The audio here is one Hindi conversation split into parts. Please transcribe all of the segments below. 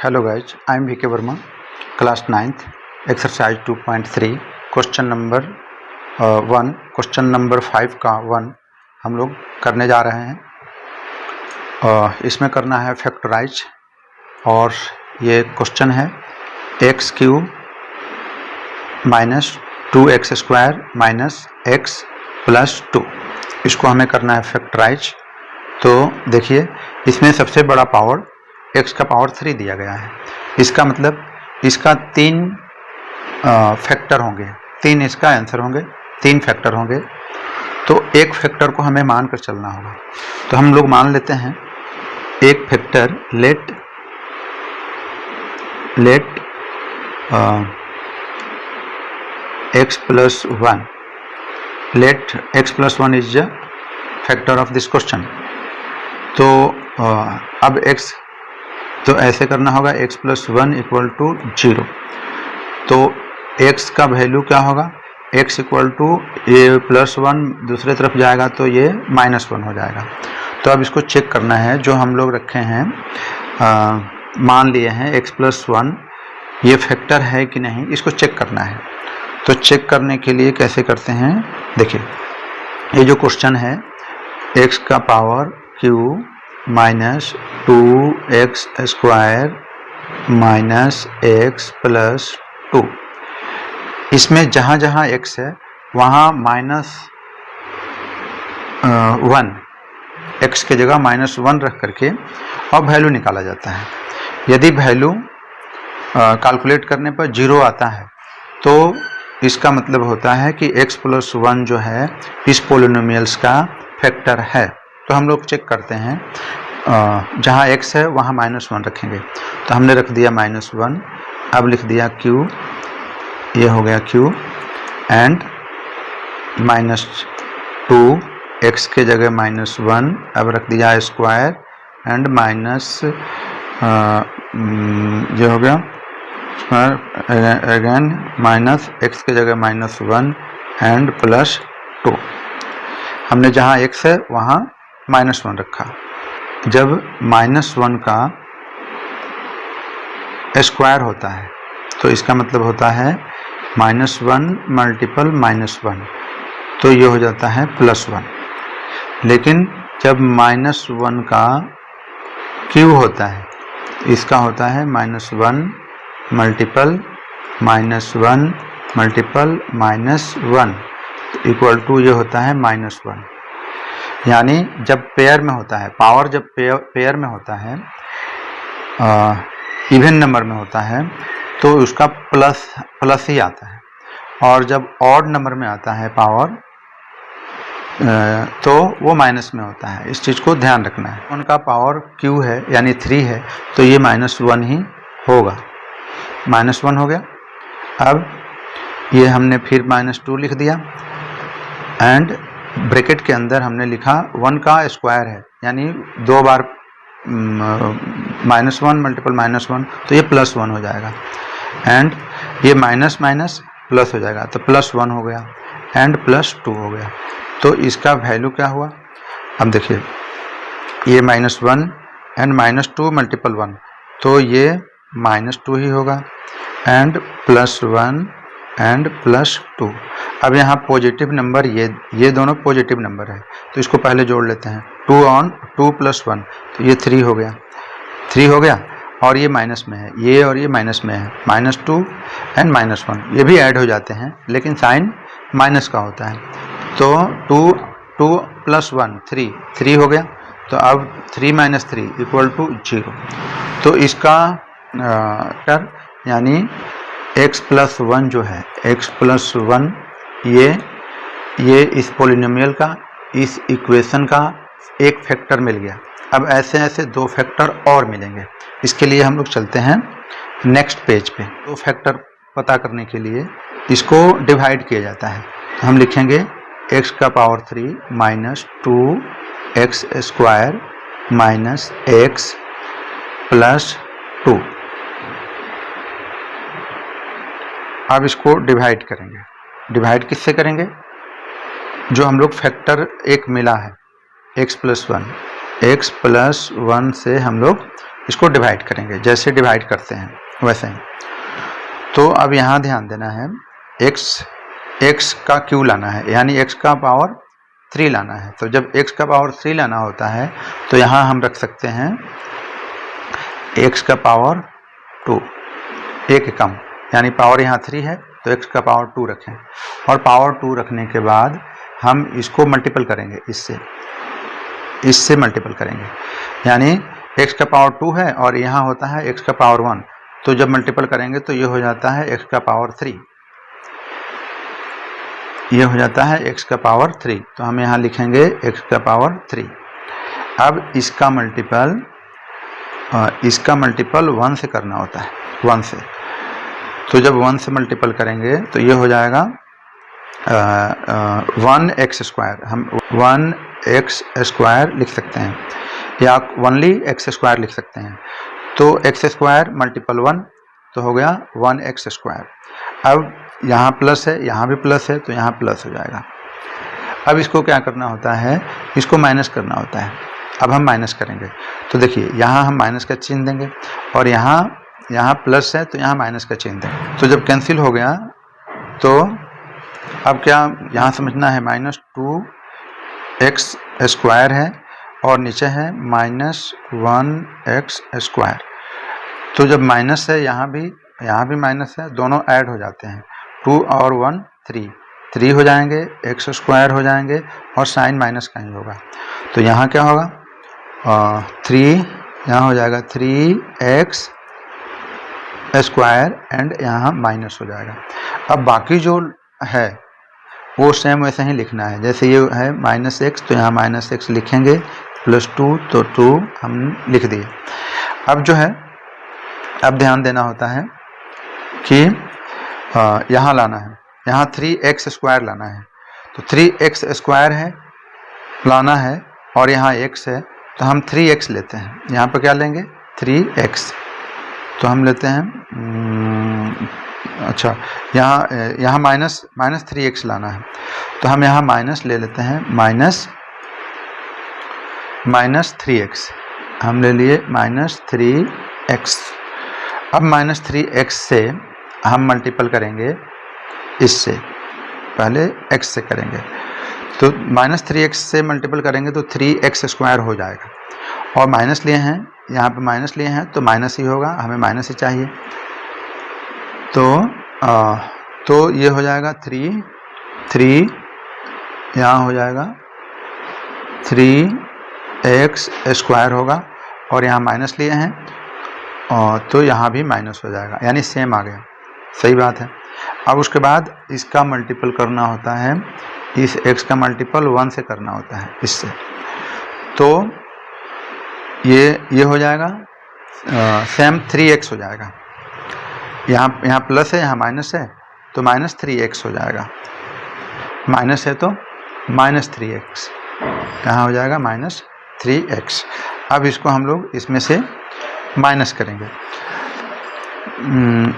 Hello guys, I am VK Verma, class 9th, exercise 2.3, question number 1, question number 5 का 1 हम लोग करने जा रहे हैं। इसमें करना है फैक्टराइज और ये क्वेश्चन है x cube minus 2x² minus x plus 2, इसको हमें करना है फैक्टराइज। तो देखिए इसमें सबसे बड़ा पावर x का पावर 3 दिया गया है। इसका मतलब इसका 3 फैक्टर होंगे, 3 इसका आंसर होंगे, 3 फैक्टर होंगे। तो एक फैक्टर को हमें मान कर चलना होगा। तो हम लोग मान लेते हैं एक factor late x plus 1, let x plus 1 is the factor of this question। तो अब x तो ऐसे करना होगा x plus 1 इक्वल टू 0। तो x का वैल्यू क्या होगा, x इक्वल टू ये प्लस 1 दूसरे तरफ जाएगा तो ये -1 हो जाएगा। तो अब इसको चेक करना है, जो हम लोग रखे हैं मान लिए हैं x plus 1 ये फैक्टर है कि नहीं, इसको चेक करना है। तो चेक करने के लिए कैसे करते हैं, देखिए ये जो क्वेश्चन है x का power q minus 2x² minus x plus 2, इसमें जहाँ जहाँ x है वहाँ -1 x के जगह -1 रख करके और वैल्यू निकाला जाता है। यदि वैल्यू कैलकुलेट करने पर 0 आता है तो इसका मतलब होता है कि x प्लस 1 जो है इस पोलिनोमियल्स का फैक्टर है। तो हम लोग चेक करते हैं, जहाँ x है वहाँ -1 रखेंगे। तो हमने रख दिया -1, अब लिख दिया q, ये हो गया q एंड -2 x के जगह -1, अब रख दिया स्क्वायर एंड माइनस ये हो गया अगेन माइनस x के जगह -1 एंड प्लस 2। हमने जहाँ x है वहाँ -1 रखा। जब -1 का स्क्वायर होता है तो इसका मतलब होता है -1 मल्टीपल -1, तो ये हो जाता है +1। लेकिन जब -1 का क्यूब होता है, इसका होता है -1 मल्टीपल -1 मल्टीपल -1 इक्वल टू ये होता है -1। यानी जब पेयर में होता है, पावर जब पेयर में होता है, इवन नंबर में होता है तो उसका प्लस ही आता है, और जब ऑड नंबर में आता है पावर तो वो माइनस में होता है। इस चीज़ को ध्यान रखना है। उनका पावर q है यानी 3 है तो ये -1 ही होगा, -1 हो गया। अब ये हमने फिर -2 लिख दिया एंड ब्रैकेट के अंदर हमने लिखा 1 का स्क्वायर है, यानी 2 बार -1 मल्टीपल -1 तो ये +1 हो जाएगा एंड ये माइनस माइनस प्लस हो जाएगा तो +1 हो गया एंड +2 हो गया। तो इसका वैल्यू क्या हुआ, अब देखिए ये -1 एंड -2 मल्टीपल 1 तो ये -2 ही होगा एंड +1 एंड +2। अब यहाँ पॉजिटिव नंबर ये दोनों पॉजिटिव नंबर है तो इसको पहले जोड़ लेते हैं। 2 + 1 तो ये 3 हो गया, 3 हो गया, और ये माइनस में है, ये और ये माइनस में है, -2 एंड -1 ये भी ऐड हो जाते हैं लेकिन साइन माइनस का होता है। तो 2 + 1 3 हो गया। तो अब 3 - 3 इक्वल टू 0। तो इसका यानी x प्लस 1 जो है, x प्लस 1 ये इस पोलिनोमियल का, इस इक्वेशन का एक फैक्टर मिल गया। अब ऐसे ऐसे 2 फैक्टर और मिलेंगे। इसके लिए हम लोग चलते हैं नेक्स्ट पेज पे। 2 फैक्टर पता करने के लिए इसको डिवाइड किया जाता है। हम लिखेंगे x का power 3 minus 2x² minus x plus 2। अब इसको डिवाइड करेंगे। डिवाइड किससे करेंगे, जो हम लोग फैक्टर एक मिला है x प्लस 1 से हम लोग इसको डिवाइड करेंगे, जैसे डिवाइड करते हैं वैसे ही। तो अब यहाँ ध्यान देना है, x का क्यू लाना है, यानी x का पावर 3 लाना है। तो जब x का पावर 3 लाना होता है तो यहाँ हम रख सकते हैं x का पावर 2, एक कम, यानी पावर यहाँ 3 है तो x का पावर 2 रखें, और पावर 2 रखने के बाद हम इसको मल्टीपल करेंगे, इससे मल्टीपल करेंगे, यानी x का पावर 2 है और यहाँ होता है x का पावर 1, तो जब मल्टीपल करेंगे तो ये हो जाता है x का पावर 3, ये हो जाता है x का पावर 3। तो हम यहाँ लिखेंगे x का पावर 3। अब इसका मल्टीपल 1 से करना होता है, 1 से। तो जब 1 से मल्टीपल करेंगे तो ये हो जाएगा 1x², हम 1x² लिख सकते हैं, या ओनली x² लिख सकते हैं। तो x² मल्टीपल 1 तो हो गया 1x²। अब यहाँ प्लस है, यहाँ भी प्लस है, तो यहाँ प्लस हो जाएगा। अब इसको क्या करना होता है, इसको माइनस करना होता है। अब हम माइनस करेंगे, तो देखिए यहाँ हम माइनस का चिन्ह देंगे, और यहाँ प्लस है तो यहाँ माइनस का चिन्ह देंगे। तो जब कैंसिल हो गया तो अब क्या यहाँ समझना है, -2x² है और नीचे है -1x²। तो जब माइनस है, यहाँ भी माइनस है, दोनों ऐड हो जाते हैं, 2 और 1 3 हो जाएंगे, x² हो जाएंगे, और साइन माइनस का ही होगा। तो यहाँ क्या होगा, 3 यहाँ हो जाएगा 3x² एंड यहाँ माइनस हो जाएगा। अब बाकी जो है वो सेम वैसे ही लिखना है, जैसे ये है -x तो यहाँ -x लिखेंगे, +2 तो 2 हम लिख दिए। अब जो है, अब ध्यान देना होता है कि यहाँ लाना है, यहाँ 3x² लाना है। तो 3x² है लाना है और यहाँ x है, तो हम 3x लेते हैं। यहाँ पर क्या लेंगे, 3x, तो हम लेते हैं अच्छा, यहाँ माइनस 3x लाना है, तो हम यहाँ माइनस ले लेते हैं, -3x हम ले लिए, -3x। अब -3x से हम मल्टीपल करेंगे, इससे पहले x से करेंगे, तो -3x से मल्टीपल करेंगे तो 3x² हो जाएगा, और माइनस लिए हैं, यहाँ पे माइनस लिए हैं तो माइनस ही होगा, हमें माइनस ही चाहिए। तो ये हो जाएगा 3 यहाँ हो जाएगा 3x² होगा, और यहाँ माइनस लिए हैं तो यहाँ भी माइनस हो जाएगा, यानी सेम आ गया। सही बात है। अब उसके बाद इसका मल्टीपल करना होता है, इस x का मल्टीपल 1 से करना होता है, इससे। तो ये हो जाएगा सेम 3x हो जाएगा, यहाँ प्लस है, यहाँ माइनस है, तो -3x हो जाएगा, माइनस है तो -3x, यहाँ हो जाएगा -3x। अब इसको हम लोग इसमें से माइनस करेंगे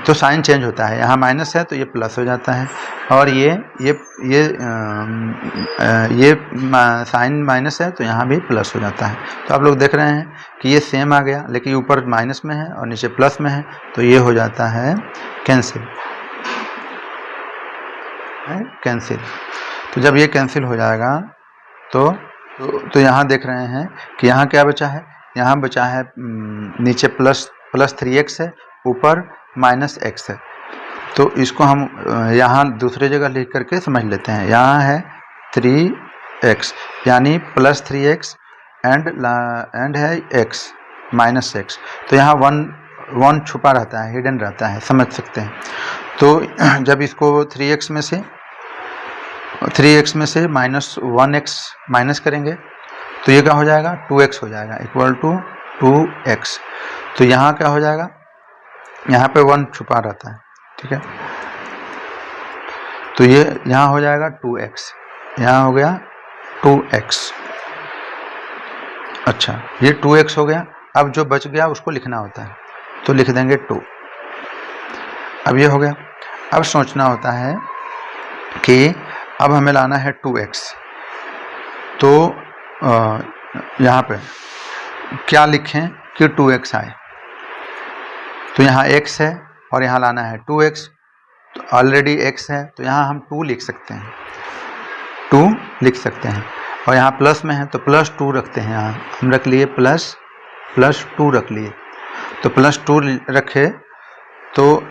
तो साइन चेंज होता है, यहाँ माइनस है तो ये प्लस हो जाता है, और ये साइन माइनस है तो यहाँ भी प्लस हो जाता है। तो आप लोग देख रहे हैं कि ये सेम आ गया, लेकिन ऊपर माइनस में है और नीचे प्लस में है, तो ये हो जाता है कैंसिल। तो जब ये कैंसिल हो जाएगा तो यहाँ देख रहे हैं कि यहाँ क्या बचा है, यहाँ बचा है नीचे प्लस 3x है, ऊपर -x है। तो इसको हम यहाँ दूसरी जगह लिख करके समझ लेते हैं। यहाँ है 3x यानी +3x एंड है x -x, तो यहाँ 1 छुपा रहता है, हिडन रहता है, समझ सकते हैं। तो जब इसको 3x में से -1x माइनस करेंगे तो ये क्या हो जाएगा, 2x हो जाएगा, इक्वल टू 2x। तो यहाँ क्या हो जाएगा, यहाँ पे 1 छुपा रहता है, ठीक है। तो ये यहाँ हो जाएगा 2x, यहाँ हो गया 2x। अच्छा, ये 2x हो गया। अब जो बच गया उसको लिखना होता है, तो लिख देंगे 2। अब ये हो गया। अब सोचना होता है कि अब हमें लाना है 2x, तो यहाँ पे क्या लिखें कि 2x आए। तो यहाँ x है और यहाँ लाना है 2x, तो ऑलरेडी x है तो यहाँ हम 2 लिख सकते हैं, 2 लिख सकते हैं। और यहाँ प्लस में है तो +2 रखते हैं, यहाँ हम रख लिए +2 रख लिए। तो +2 रखे तो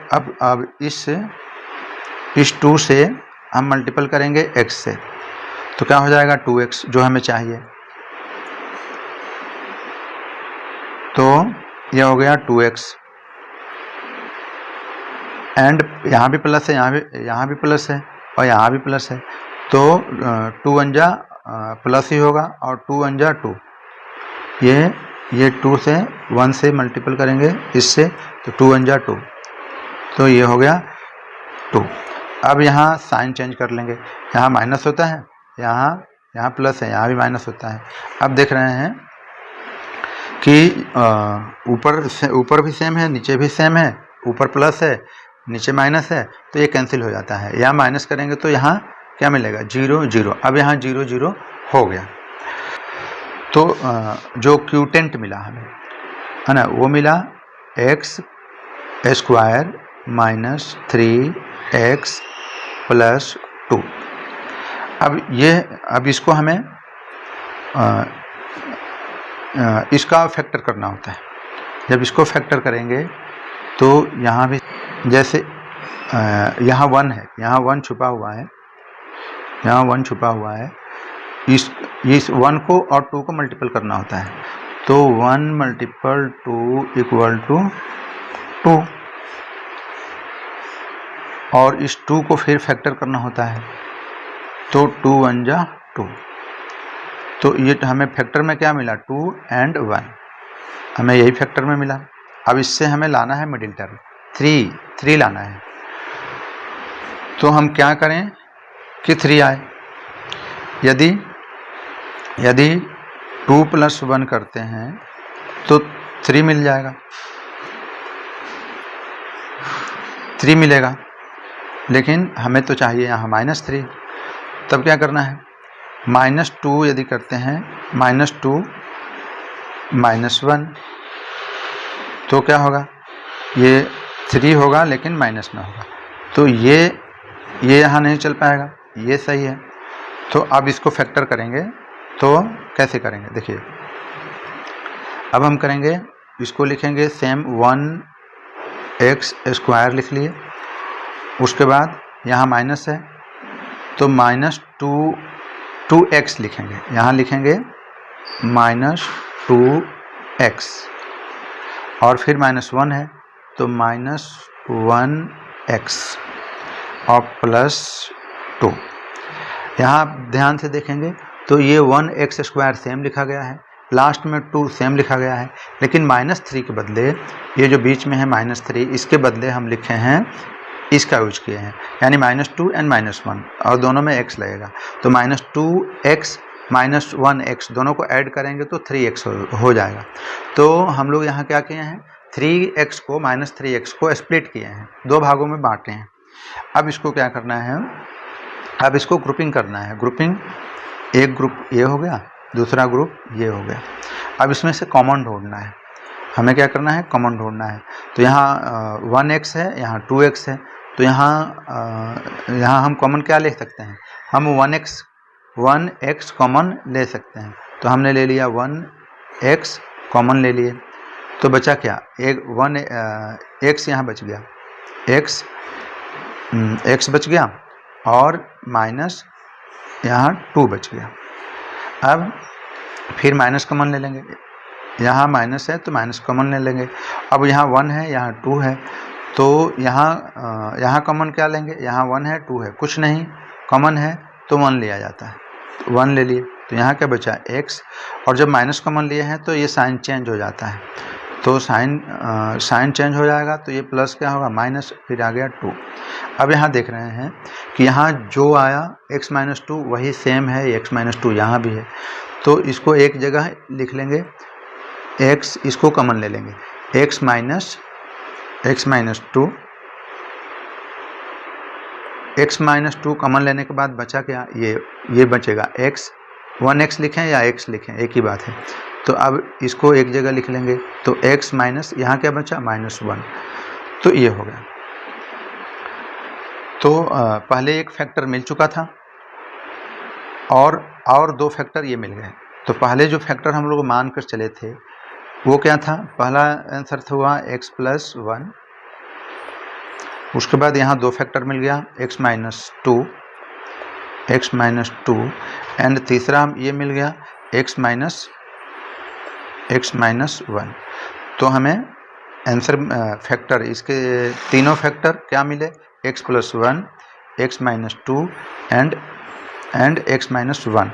अब इस 2 से हम मल्टीपल करेंगे x से, तो क्या हो जाएगा 2x जो हमें चाहिए। तो यह हो गया 2x, एंड यहाँ भी प्लस है, यहाँ भी प्लस है और यहाँ भी प्लस है, तो 2 1 जा प्लस ही होगा और 2 1 जा 2, ये 2 से 1 से मल्टीपल करेंगे इससे, तो 2 1 जा 2, तो ये हो गया 2। अब यहाँ साइन चेंज कर लेंगे, यहाँ माइनस होता है, यहाँ प्लस है, यहाँ भी माइनस होता है। अब देख रहे हैं कि ऊपर भी सेम है, नीचे भी सेम है, ऊपर प्लस है नीचे माइनस है, तो ये कैंसिल हो जाता है। यहाँ माइनस करेंगे तो यहाँ क्या मिलेगा 0 0। अब यहाँ 0 0 हो गया। तो जो क्यूटेंट मिला हमें है ना, वो मिला x² माइनस 3x प्लस 2। अब इसको हमें इसका फैक्टर करना होता है। जब इसको फैक्टर करेंगे तो यहाँ भी जैसे यहाँ 1 है, यहाँ 1 छुपा हुआ है, यहाँ 1 छुपा हुआ है, इस 1 को और 2 को मल्टीपल करना होता है। तो 1 × 2 = 2, और इस 2 को फिर फैक्टर करना होता है, तो 2 1 जा 2। तो ये हमें फैक्टर में क्या मिला 2 और 1, हमें यही फैक्टर में मिला। अब इससे हमें लाना है मिडिल टर्म 3 लाना है। तो हम क्या करें कि 3 आए। यदि 2 + 1 करते हैं तो 3 मिल जाएगा, 3 मिलेगा, लेकिन हमें तो चाहिए यहाँ -3। तब क्या करना है, -2 यदि करते हैं, -2 -1, तो क्या होगा, ये 3 होगा लेकिन माइनस में होगा, तो ये यहाँ नहीं चल पाएगा, ये सही है। तो अब इसको फैक्टर करेंगे, तो कैसे करेंगे देखिए। अब हम करेंगे, इसको लिखेंगे सेम 1x² लिख लिए। उसके बाद यहाँ माइनस है तो -2x लिखेंगे, यहाँ लिखेंगे -2x, और फिर -1 है तो -1x और +2। यहाँ ध्यान से देखेंगे तो ये 1x² सेम लिखा गया है, लास्ट में 2 सेम लिखा गया है, लेकिन -3 के बदले ये जो बीच में है -3, इसके बदले हम लिखे हैं, इसका यूज किए हैं, यानी -2 और -1, और दोनों में x लगेगा। तो -2x -1x दोनों को ऐड करेंगे तो 3x हो जाएगा। तो हम लोग यहाँ क्या किए हैं, 3x को -3x को स्प्लिट किए हैं, 2 भागों में बांटे हैं। अब इसको क्या करना है, अब इसको ग्रुपिंग करना है। ग्रुपिंग, एक ग्रुप ये हो गया, दूसरा ग्रुप ये हो गया। अब इसमें से कॉमन ढूंढना है, हमें क्या करना है, कॉमन ढूंढना है। तो यहाँ 1x है, यहाँ 2x है, तो यहाँ हम कॉमन क्या ले सकते हैं, हम 1x कॉमन ले सकते हैं। तो हमने ले लिया 1x कॉमन ले लिए, तो बचा क्या, एक 1x यहाँ बच गया, x बच गया, और माइनस यहाँ 2 बच गया। अब फिर माइनस कॉमन ले लेंगे, यहाँ माइनस है तो माइनस कॉमन ले लेंगे। अब यहाँ 1 है, यहाँ 2 है, तो यहाँ कॉमन क्या लेंगे, यहाँ 1 है 2 है, कुछ नहीं कॉमन है तो 1 लिया जाता है, तो 1 ले लिए। तो यहाँ क्या बचा x, और जब माइनस कॉमन लिए हैं तो ये साइन चेंज हो जाता है, तो साइन चेंज हो जाएगा, तो ये प्लस क्या होगा माइनस, फिर आ गया 2। अब यहाँ देख रहे हैं कि यहाँ जो आया x - 2 वही सेम है, x - 2 यहाँ भी है, तो इसको एक जगह लिख लेंगे, x इसको कॉमन ले लेंगे, x - 2 कॉमन लेने के बाद बचा क्या, ये बचेगा x, 1x लिखें या x लिखें एक ही बात है, तो अब इसको एक जगह लिख लेंगे, तो x माइनस यहाँ क्या बचा -1, तो ये हो गया। तो पहले एक फैक्टर मिल चुका था और दो फैक्टर ये मिल गए। तो पहले जो फैक्टर हम लोग मान कर चले थे वो क्या था, पहला आंसर था हुआ x + 1, उसके बाद यहाँ दो फैक्टर मिल गया x - 2 एंड तीसरा ये मिल गया x - 1। तो हमें आंसर फैक्टर इसके तीनों फैक्टर क्या मिले, x + 1, x - 2 एंड x - 1।